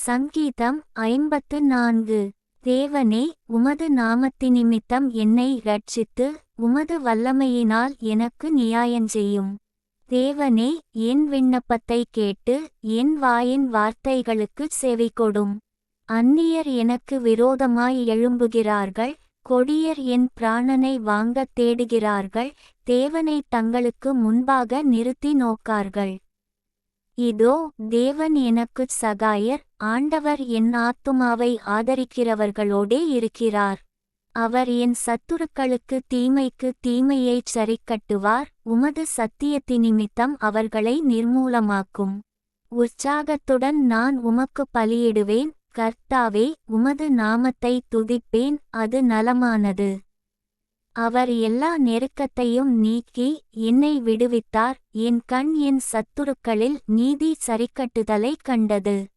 சங்கீதம் 54. தேவனே, உமது நாமத்தினிமித்தம் என்னை இரட்சித்து, உமது வல்லமையினால் எனக்கு நியாயஞ்செய்யும். தேவனே, என் விண்ணப்பத்தை கேட்டு, என் வாயின் வார்த்தைகளுக்குச் செவிகொடும். அந்நியர் எனக்கு விரோதமாய் எழும்புகிறார்கள், கொடியர் என் பிராணனை வாங்கத் தேடுகிறார்கள், தேவனைத் தங்களுக்கு முன்பாக நிறுத்தி நோக்கார்கள். இதோ, தேவன் எனக்குச் சகாயர், ஆண்டவர் என் ஆத்துமாவை ஆதரிக்கிறவர்களோடே இருக்கிறார். அவர் என் சத்துருக்களுக்கு தீமைக்கு தீமையைச் சரிக்கட்டுவார், உமது சத்தியத்தினிமித்தம் அவர்களை நிர்மூலமாக்கும். உற்சாகத்துடன் நான் உமக்கு பலியிடுவேன், கர்த்தாவே, உமது நாமத்தை துதிப்பேன், அது நலமானது. அவர் எல்லா நெருக்கத்தையும் நீக்கி, என்னை விடுவித்தார், என் கண் என் சத்துருக்களில் நீதி சரிக்கட்டுதலைக் கண்டது.